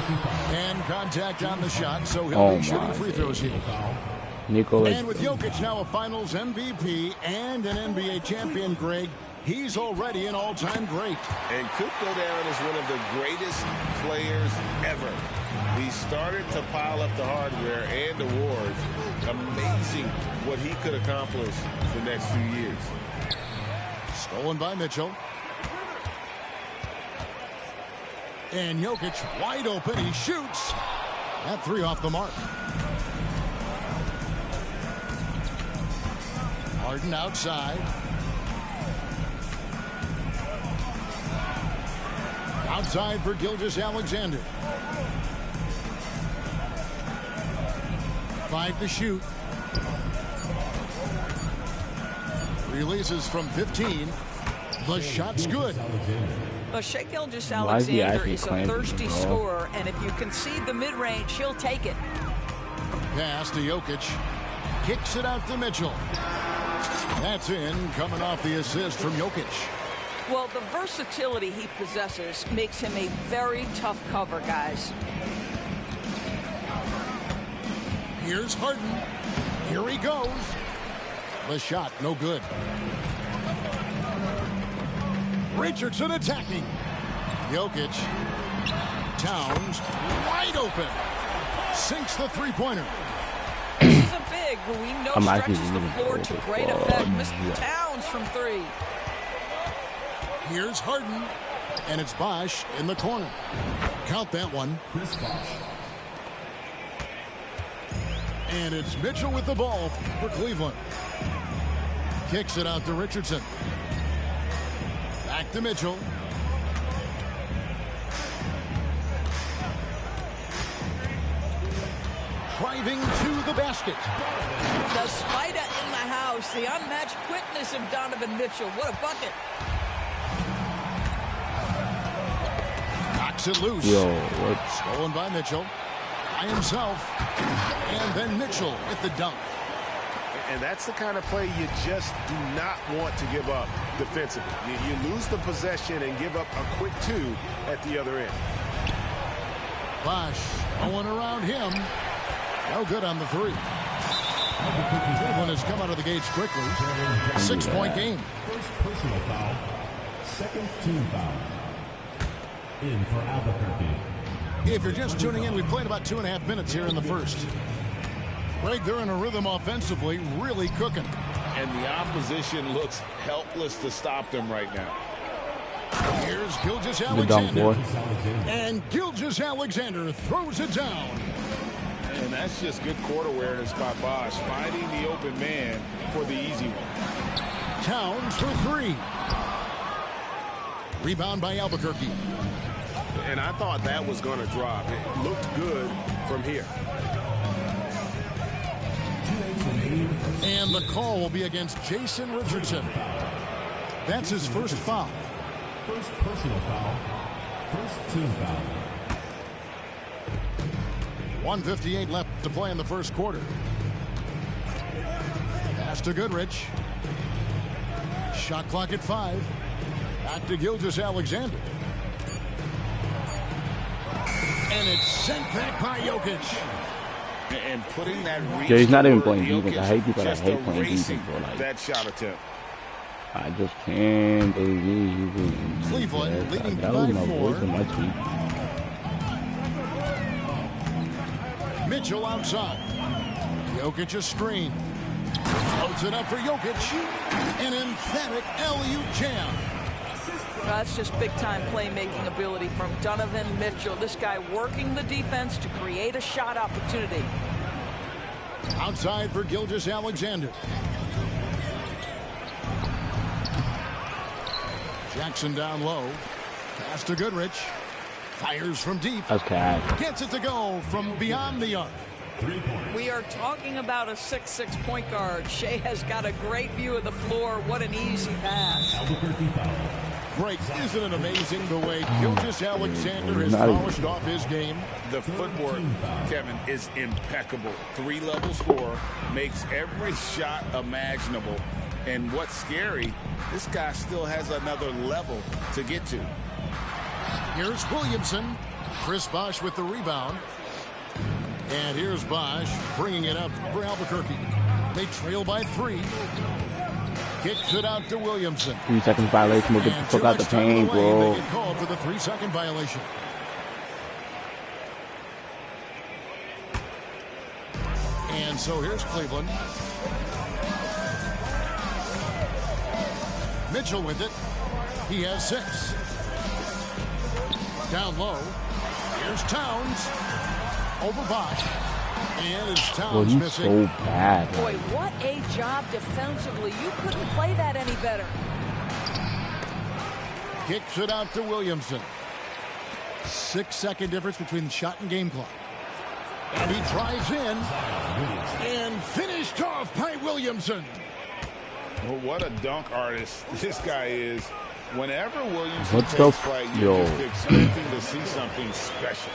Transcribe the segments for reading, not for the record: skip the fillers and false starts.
And contact on the shot, so he'll be shooting free throws here. Nikola. And with Jokic now a Finals MVP and an NBA champion, Greg, he's already an all-time great. And could go down as one of the greatest players ever. He started to pile up the hardware and awards. Amazing what he could accomplish the next few years. Stolen by Mitchell. And Jokic wide open. He shoots. That three off the mark. Harden outside. Outside for Gilgeous-Alexander. 5 to shoot. Releases from 15. The shot's good. Well, Shai Gilgeous-Alexander is a thirsty scorer, and if you concede the mid-range, he'll take it. Pass to Jokic. Kicks it out to Mitchell. That's in, coming off the assist from Jokic. Well, the versatility he possesses makes him a very tough cover, guys. Here's Harden. Here he goes. The shot, no good. Richardson attacking. Jokic. Towns, wide open. Sinks the three-pointer. This is a big, but we know stretches the floor to great effect. Mr. Towns from 3. Here's Harden, and it's Bosh in the corner. Count that one. Chris Bosh. And it's Mitchell with the ball for Cleveland. Kicks it out to Richardson. Back to Mitchell. Driving to the basket. The spider in the house. The unmatched quickness of Donovan Mitchell. What a bucket. Knocks it loose. Yo, what? Stolen by Mitchell. By himself. And then Mitchell with the dunk. And that's the kind of play you just do not want to give up defensively. You lose the possession and give up a quick 2 at the other end. Bosh going around him. No good on the 3. Cleveland has come out of the gates quickly. 6-point game. First personal foul. Second team foul. In for Albuquerque. If you're just tuning in, we've played about 2.5 minutes here in the first. Greg, they're in a rhythm offensively, really cooking. And the opposition looks helpless to stop them right now. Here's Gilgeous-Alexander. And Gilgeous-Alexander throws it down. And that's just good court awareness by Bosh, finding the open man for the easy one. Towns for 3. Rebound by Albuquerque. And I thought that was going to drop. It looked good from here. And the call will be against Jason Richardson. That's his first foul. First personal foul. First team foul. 1:58 left to play in the first quarter. Pass to Goodrich. Shot clock at 5. Back to Gilgeous-Alexander. And it's sent back by Jokic. And putting that reach. Yeah, he's not even playing defense. I hate people that hate playing defense. Like, that shot attempt. I just can't believe it. Cleveland leading that by was my 4. voice in my tweet. Mitchell outside. Jokic a screen. Floats it up for Jokic. An emphatic alley-oop jam. That's just big-time playmaking ability from Donovan Mitchell. This guy working the defense to create a shot opportunity. Outside for Gilgeous-Alexander. Jackson down low. Pass to Goodrich. Fires from deep. That's cash. Gets it to go from beyond the arc. We are talking about a 6'6" point guard. Shai has got a great view of the floor. What an easy pass. Great. Isn't it amazing the way Gilgeous-Alexander has polished off his game? The footwork, Kevin, is impeccable. 3-level scorer, makes every shot imaginable. And what's scary, this guy still has another level to get to. Here's Williamson. Chris Bosh with the rebound. And here's Bosh bringing it up for Albuquerque. They trail by 3. Kicks it out to Williamson. 3 seconds violation. We'll get the fuck out the paint, bro. They get called for the 3-second violation. And so here's Cleveland. Mitchell with it. He has 6. Down low. Here's Towns. Over Bosh. And it's Towns Well, he's missing. so bad. Boy, Like, what a job defensively. You couldn't play that any better. Kicks it out to Williamson. 6-second difference between the shot and game clock. And he drives in. And finished off by Williamson. Well, what a dunk artist this guy is. Whenever Williamson What the takes flight, you're yo. just expecting to see something special.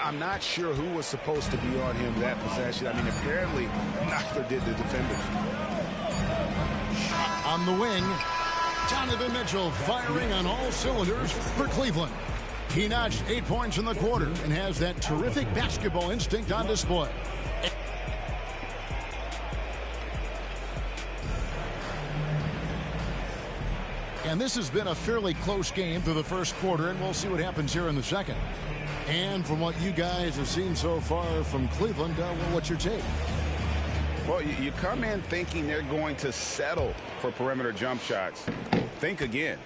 I'm not sure who was supposed to be on him that possession. I mean, apparently neither did the defenders. On the wing, Donovan Mitchell firing on all cylinders for Cleveland. He notched 8 points in the quarter and has that terrific basketball instinct on display. And this has been a fairly close game through the first quarter, and we'll see what happens here in the second. And from what you guys have seen so far from Cleveland, well, what's your take? Well, you come in thinking they're going to settle for perimeter jump shots. Think again.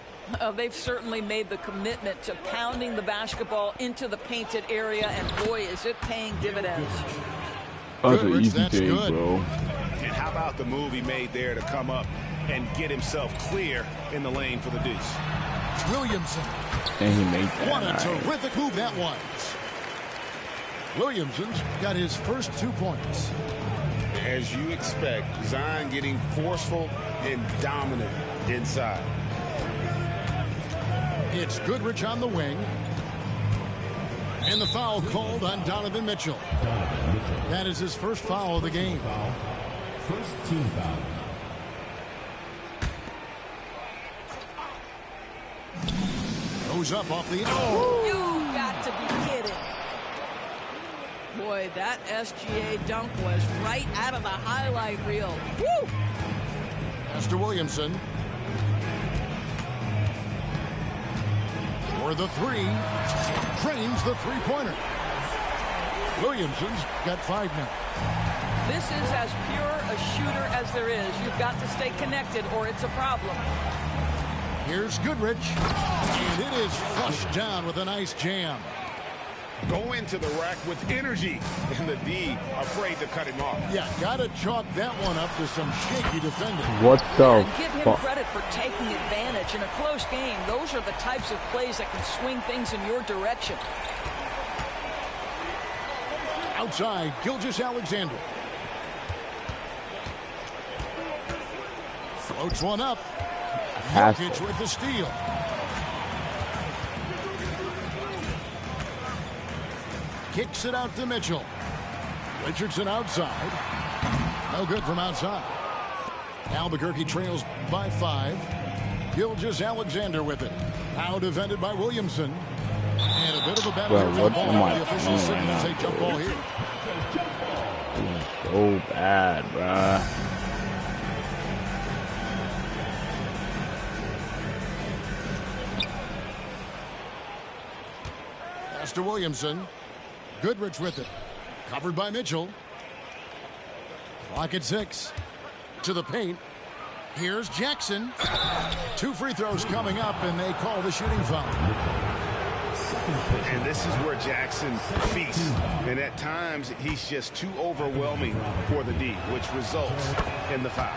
They've certainly made the commitment to pounding the basketball into the painted area, and boy, is it paying dividends. that's Good, an Rich, easy that's take, good. bro. And how about the move he made there to come up and get himself clear in the lane for the deuce? Williamson. And he made that. What a Nice. terrific move that was. Williamson's got his first 2 points. As you expect, Zion getting forceful and dominant inside. It's Goodrich on the wing. And the foul called on Donovan Mitchell. That is his first foul of the game. First team foul. Goes up off the... You got to be kidding. Boy, that SGA dunk was right out of the highlight reel. Woo! Pastor Williamson. For the 3. Drains the 3-pointer. Williamson's got 5 now. This is as pure a shooter as there is. You've got to stay connected or it's a problem. Here's Goodrich. And it is flushed down with a nice jam. Go into the rack with energy, and the D afraid to cut him off. Yeah, gotta chalk that one up to some shaky defending. What the And give him fuck? credit for taking advantage in a close game. Those are the types of plays that can swing things in your direction. Outside, Gilgeous-Alexander. Floats one up. Pass. Jokic with the steal. Kicks it out to Mitchell. Richardson outside. No good from outside. Albuquerque trails by 5. Gilgeous-Alexander with it. Now defended by Williamson. And a bit of a battle Bro, here for the what ball. am I The official doing signals right a jump ball here. This is so bad, bruh. Pastor Williamson. Goodrich with it. Covered by Mitchell. Clock at 6. To the paint. Here's Jackson. 2 free throws coming up, and they call the shooting foul. And this is where Jackson feasts. And at times, he's just too overwhelming for the D, which results in the foul.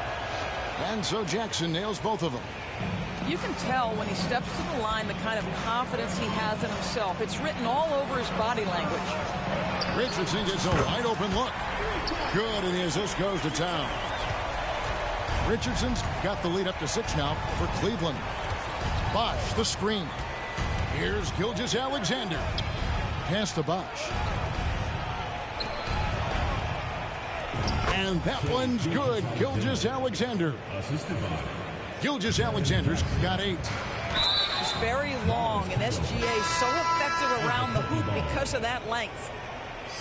And so Jackson nails both of them. You can tell when he steps to the line the kind of confidence he has in himself. It's written all over his body language. Richardson gets a wide open look. Good, and the assist goes to Town. Richardson's got the lead up to 6 now for Cleveland. Bosh, the screen. Here's Gilgeous-Alexander. Pass to Bosh. And that one's good. Gilgeous-Alexander. Assisted by Gilgeous-Alexander's got 8. is very long, and SGA is so effective around the hoop because of that length.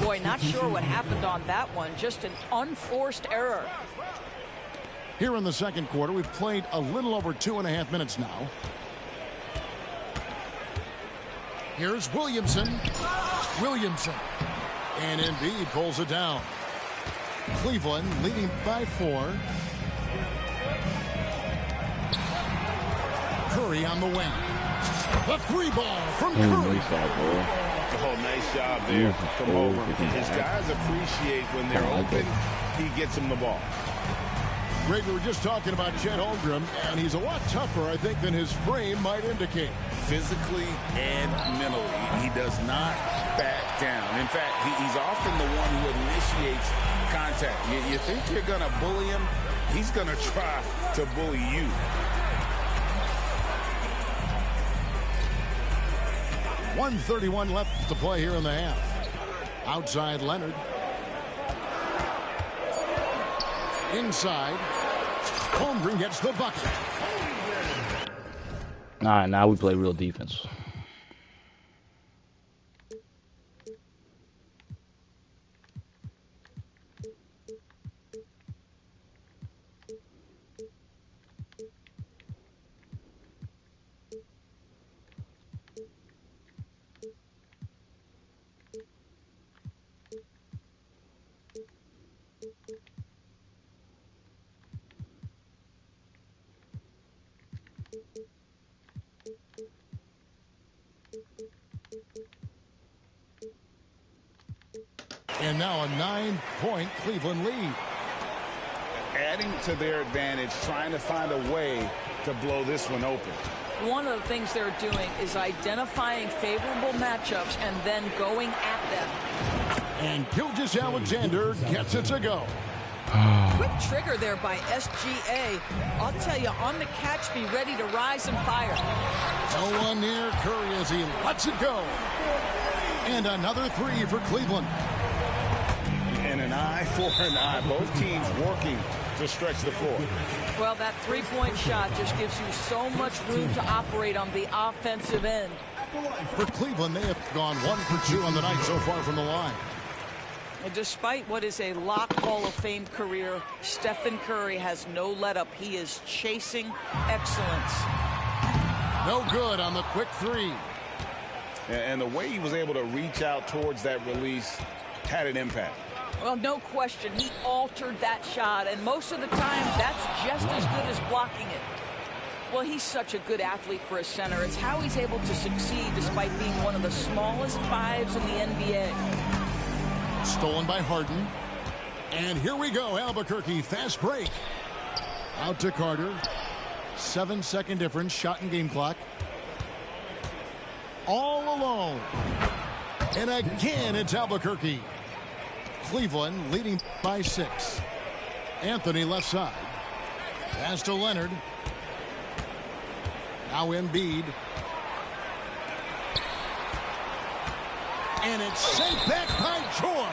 Boy, not sure what happened on that one. Just an unforced error. Here in the second quarter, we've played a little over 2.5 minutes now. Here's Williamson. And Embiid pulls it down. Cleveland leading by 4. Curry on the wing. The 3-ball from Curry. Oh, nice job there from over. His guys appreciate when they're open. He gets them the ball. Greg, we were just talking about Chet Holmgren, and he's a lot tougher, I think, than his frame might indicate. Physically and mentally, he does not back down. In fact, he's often the one who initiates contact. You think you're going to bully him, he's going to try to bully you. .131 left to play here in the half. Outside Leonard. Inside. Holmgren gets the bucket. All right, now we play real defense. And now a 9-point Cleveland lead. Adding to their advantage, trying to find a way to blow this one open. One of the things they're doing is identifying favorable matchups and then going at them. And Gilgeous-Alexander gets it to go. Quick trigger there by SGA. I'll tell you, on the catch, be ready to rise and fire. No one near Curry as he lets it go. And another 3 for Cleveland. And an eye for an eye. Both teams working to stretch the floor. Well, that three-point shot just gives you so much room to operate on the offensive end. For Cleveland, they have gone 1 for 2 on the night so far from the line. And despite what is a lock Hall of Fame career, Stephen Curry has no let-up. He is chasing excellence. No good on the quick 3. And the way he was able to reach out towards that release had an impact. Well, no question. He altered that shot, and most of the time, that's just as good as blocking it. Well, he's such a good athlete for a center. It's how he's able to succeed despite being one of the smallest 5s in the NBA. Stolen by Harden. And here we go, Albuquerque, fast break. Out to Carter. 7-second difference, shot and game clock. All alone. And again, it's Albuquerque. Cleveland leading by 6. Anthony left side. Pass to Leonard. Now Embiid. And it's sent back by George.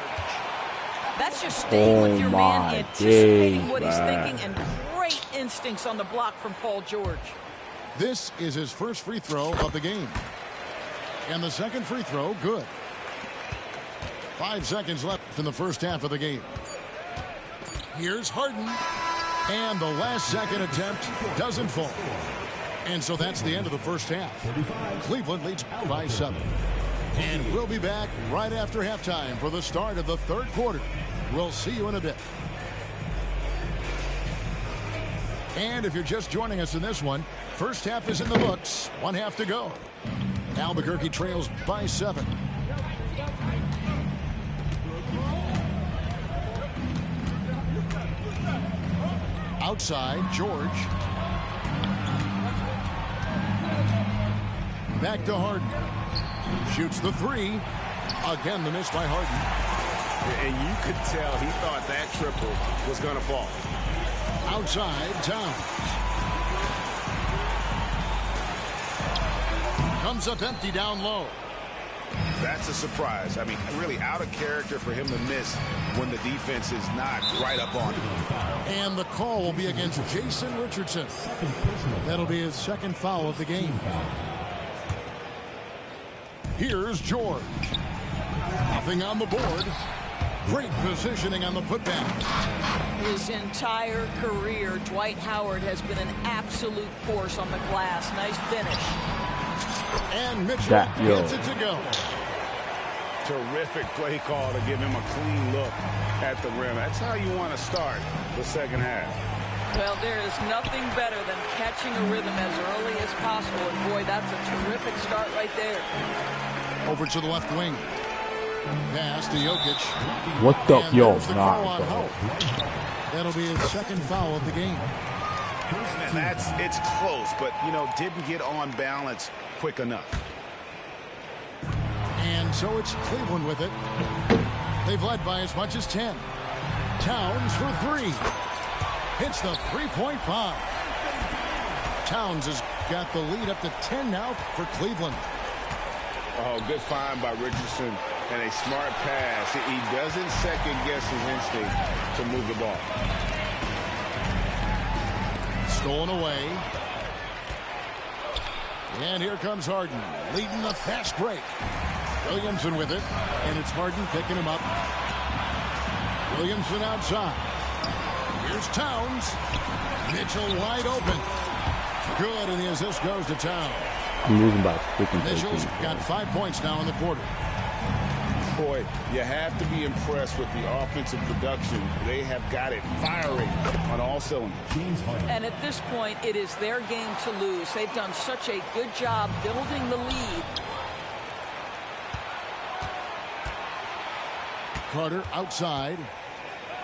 That's just staying with your man, anticipating what he's thinking, and great instincts on the block from Paul George. This is his first free throw of the game. And the second free throw, good. 5 seconds left in the first half of the game. Here's Harden. And the last second attempt doesn't fall. And so that's the end of the first half. Cleveland leads by 7. And we'll be back right after halftime for the start of the third quarter. We'll see you in a bit. And if you're just joining us in this one, first half is in the books. 1 half to go. Albuquerque trails by 7. Outside, George. Back to Harden. Shoots the 3. Again, the miss by Harden. And you could tell he thought that triple was going to fall. Outside, Towns. Comes up empty down low. That's a surprise. I mean, really out of character for him to miss when the defense is not right up on him. And the call will be against Jason Richardson. That'll be his second foul of the game. Here's George. Nothing on the board. Great positioning on the putback. His entire career, Dwight Howard has been an absolute force on the glass. Nice finish. And Mitchell gets it to go. Terrific play call to give him a clean look at the rim. That's how you want to start the second half. Well, there is nothing better than catching a rhythm as early as possible. And boy, that's a terrific start right there. Over to the left wing. Pass to Jokic. What the? And Yo, there's the call on Hope. That'll be his second foul of the game. And it's close, but, didn't get on balance quick enough. And so it's Cleveland with it. They've led by as much as 10. Towns for three. Hits the three-point bomb. Towns has got the lead up to 10 now for Cleveland. Oh, good find by Richardson and a smart pass. He doesn't second-guess his instinct to move the ball. Stolen away. And here comes Harden, leading the fast break. Williamson with it, and it's Harden picking him up. Williamson outside. Here's Towns. Mitchell wide open. Good, and the assist goes to Towns. I'm losing by freaking Mitchell's 13. got 5 points now in the quarter. Boy, you have to be impressed with the offensive production. They have got it firing on all cylinders. And at this point, it is their game to lose. They've done such a good job building the lead. Carter outside.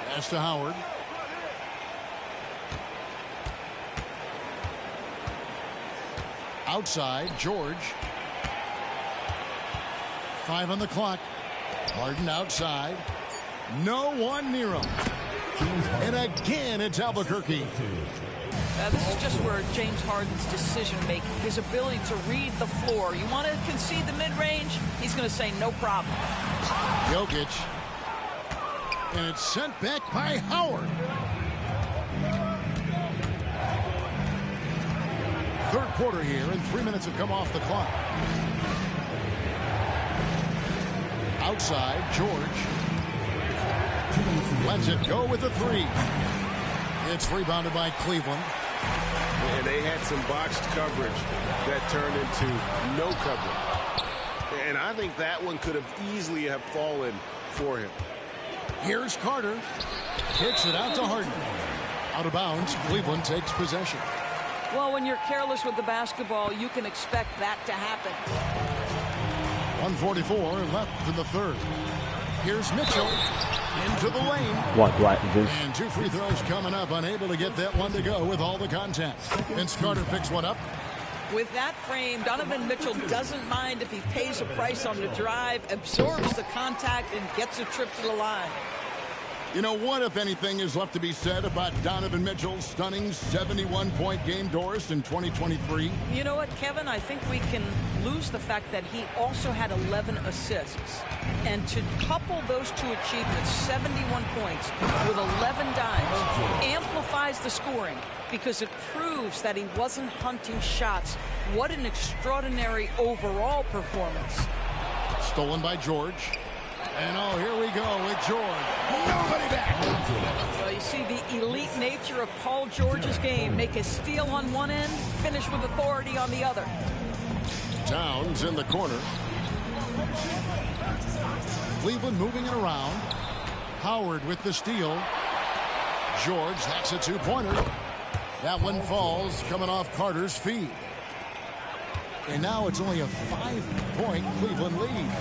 Pass to Howard. Outside, George. 5 on the clock. Harden outside. No one near him. And again, it's Albuquerque. This is just where James Harden's decision-making, his ability to read the floor. You want to concede the mid-range? He's going to say no problem. Jokic. And it's sent back by Howard. Third quarter here, and 3 minutes have come off the clock. Outside, George. Lets it go with the three. It's rebounded by Cleveland. And they had some boxed coverage that turned into no coverage. And I think that one could have easily have fallen for him. Here's Carter. Kicks it out to Harden. Out of bounds, Cleveland takes possession. Well, when you're careless with the basketball, you can expect that to happen. 1:44 left in the third. Here's Mitchell into the lane. What, Dwight? This? And 2 free throws coming up. Unable to get that one to go with all the contact. Vince Carter picks one up. With that frame, Donovan Mitchell doesn't mind if he pays a price on the drive, absorbs the contact, and gets a trip to the line. You know, what, if anything, is left to be said about Donovan Mitchell's stunning 71-point game, Doris, in 2023? You know what, Kevin? I think we can lose the fact that he also had 11 assists. And to couple those two achievements, 71 points with 11 dimes, amplifies the scoring because it proves that he wasn't hunting shots. What an extraordinary overall performance. Stolen by George. And oh, here we go with George. Nobody back. Well, you see the elite nature of Paul George's game. Make a steal on one end, finish with authority on the other. Towns in the corner. Cleveland moving it around. Howard with the steal. George, that's a two-pointer. That one falls, coming off Carter's feed. And now it's only a 5-point Cleveland lead.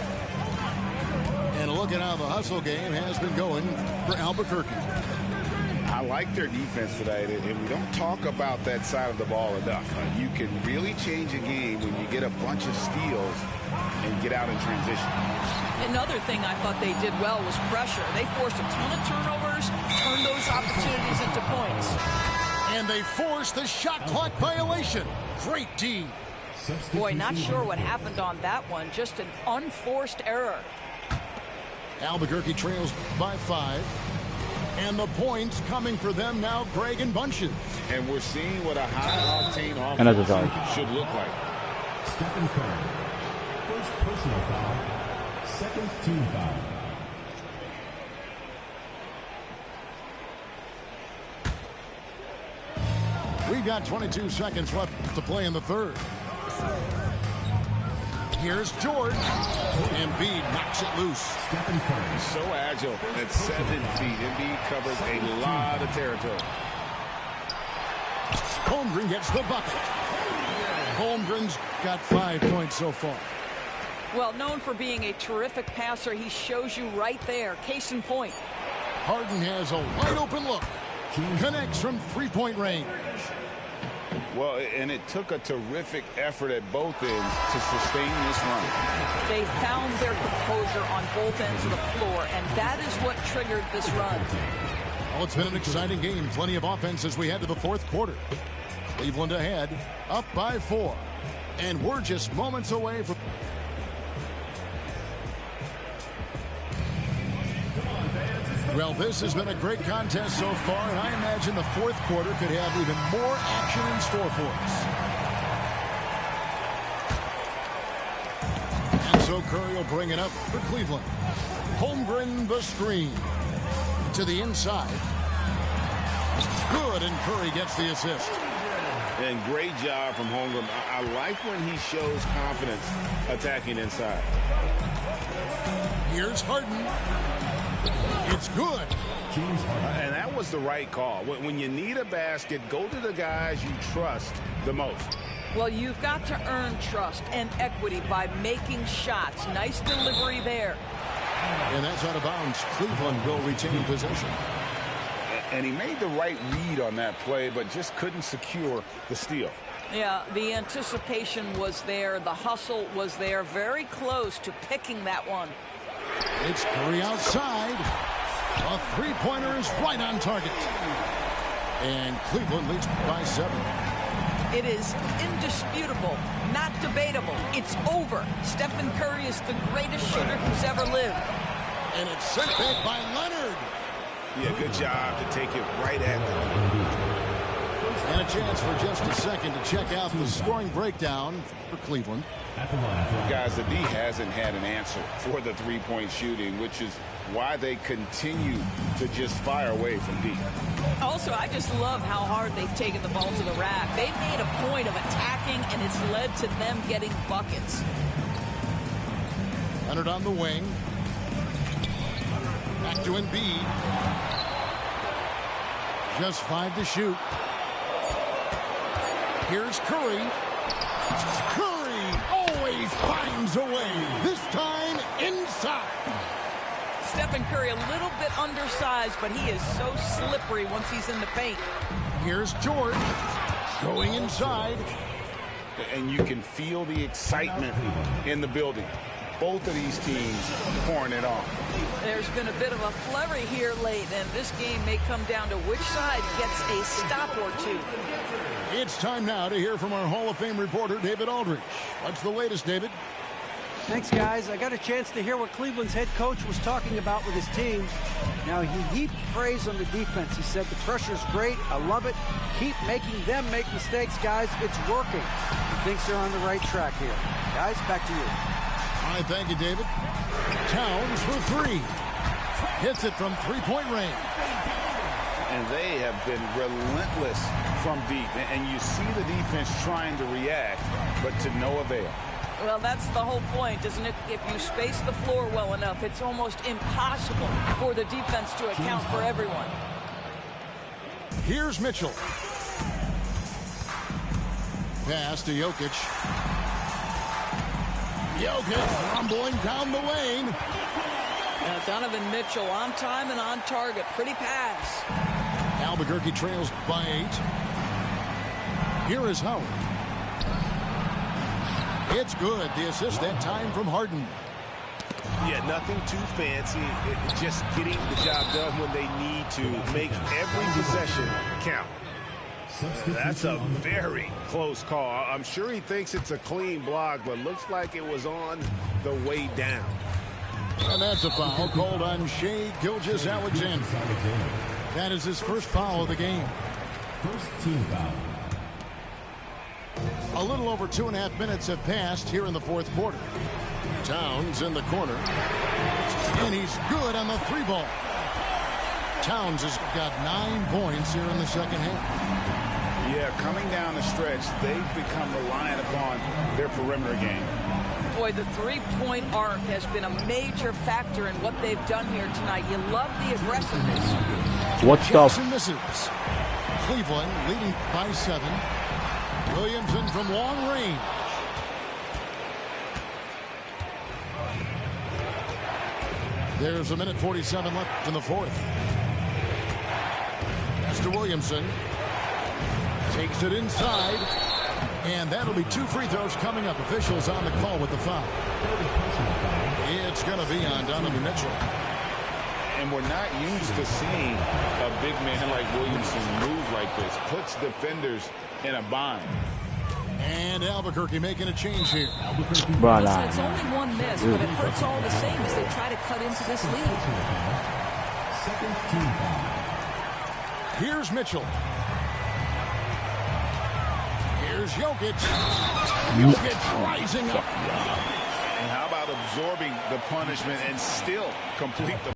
And look at how the hustle game has been going for Albuquerque. I like their defense tonight, and we don't talk about that side of the ball enough. You can really change a game when you get a bunch of steals and get out in transition. Another thing I thought they did well was pressure. They forced a ton of turnovers, turned those opportunities into points. And they forced the shot clock violation. Great D. Boy, not sure what happened on that one. Just an unforced error. Albuquerque trails by 5. And the points coming for them now, Greg and Bunches. And we're seeing what a high-octane Another offense time. should look like. Stephen Curry. First personal foul. Second team foul. We've got 22 seconds left to play in the third. Here's George. Embiid knocks it loose. So agile at 7 feet. Embiid covers a lot of territory. Holmgren gets the bucket. Holmgren's got 5 points so far. Well, known for being a terrific passer, he shows you right there. Case in point. Harden has a wide open look. Connects from three-point range. Well, and it took a terrific effort at both ends to sustain this run. They found their composure on both ends of the floor, and that is what triggered this run. Well, it's been an exciting game. Plenty of offense as we head to the fourth quarter. Cleveland ahead, up by 4. And we're just moments away from... Well, this has been a great contest so far, and I imagine the fourth quarter could have even more action in store for us. And so Curry will bring it up for Cleveland. Holmgren the screen. To the inside. Good, and Curry gets the assist. And great job from Holmgren. I like when he shows confidence attacking inside. Here's Harden. It's good. And that was the right call. When you need a basket, go to the guys you trust the most. Well, you've got to earn trust and equity by making shots. Nice delivery there. And that's out of bounds. Cleveland will retain possession. And he made the right read on that play, but just couldn't secure the steal. Yeah, the anticipation was there. The hustle was there. Very close to picking that one. It's Curry outside. A three-pointer is right on target. And Cleveland leads by 7. It is indisputable, not debatable. It's over. Stephen Curry is the greatest shooter who's ever lived. And it's sent back by Leonard. Yeah, good job to take it right at them. And a chance for just a second to check out the scoring breakdown for Cleveland. Guys, the D hasn't had an answer for the three-point shooting, which is why they continue to just fire away from deep. Also, I just love how hard they've taken the ball to the rack. They've made a point of attacking, and it's led to them getting buckets. Leonard on the wing. Back to Embiid. Just 5 to shoot. Here's Curry. Curry always finds a way. This time inside. Stephen Curry a little bit undersized, but he is so slippery once he's in the paint. Here's George going inside. And you can feel the excitement in the building. Both of these teams pouring it on. There's been a bit of a flurry here late, and this game may come down to which side gets a stop or two. It's time now to hear from our Hall of Fame reporter, David Aldridge. What's the latest, David? Thanks, guys. I got a chance to hear what Cleveland's head coach was talking about with his team. Now, he heaped praise on the defense. He said the pressure's great. I love it. Keep making them make mistakes, guys. It's working. He thinks they're on the right track here. Guys, back to you. All right, thank you, David. Towns for 3. Hits it from three-point range. And they have been relentless from deep. And you see the defense trying to react, but to no avail. Well, that's the whole point, isn't it? If you space the floor well enough, it's almost impossible for the defense to account for everyone. Here's Mitchell. Pass to Jokic. Jokic rumbling down the lane. Now, Donovan Mitchell on time and on target. Pretty pass. Albuquerque trails by 8. Here is Howard. It's good. The assist that time from Harden. Yeah, nothing too fancy. Just getting the job done when they need to. Make every possession count. That's a very close call. I'm sure he thinks it's a clean block, but looks like it was on the way down. And that's a foul called on Shai Gilgeous-Alexander. That is his first foul of the game. First team foul. A little over 2.5 minutes have passed here in the fourth quarter. Towns in the corner. And he's good on the 3-ball. Towns has got 9 points here in the second half. Yeah, coming down the stretch, they've become reliant upon their perimeter game. Boy, the three-point arc has been a major factor in what they've done here tonight. You love the aggressiveness. What's Jackson misses. Cleveland leading by 7. Williamson from long range. There's a minute 47 left in the fourth. Mr. Williamson takes it inside, and that'll be 2 free throws coming up. Officials on the call with the foul. It's going to be on Donovan Mitchell. And we're not used to seeing a big man like Williamson move like this. Puts defenders in a bind. And Albuquerque making a change here. Bro, Listen, it's only 1 miss, but it hurts all the same as they try to cut into this lead. Here's Mitchell. Here's Jokic. Jokic rising up. And how about absorbing the punishment and still complete the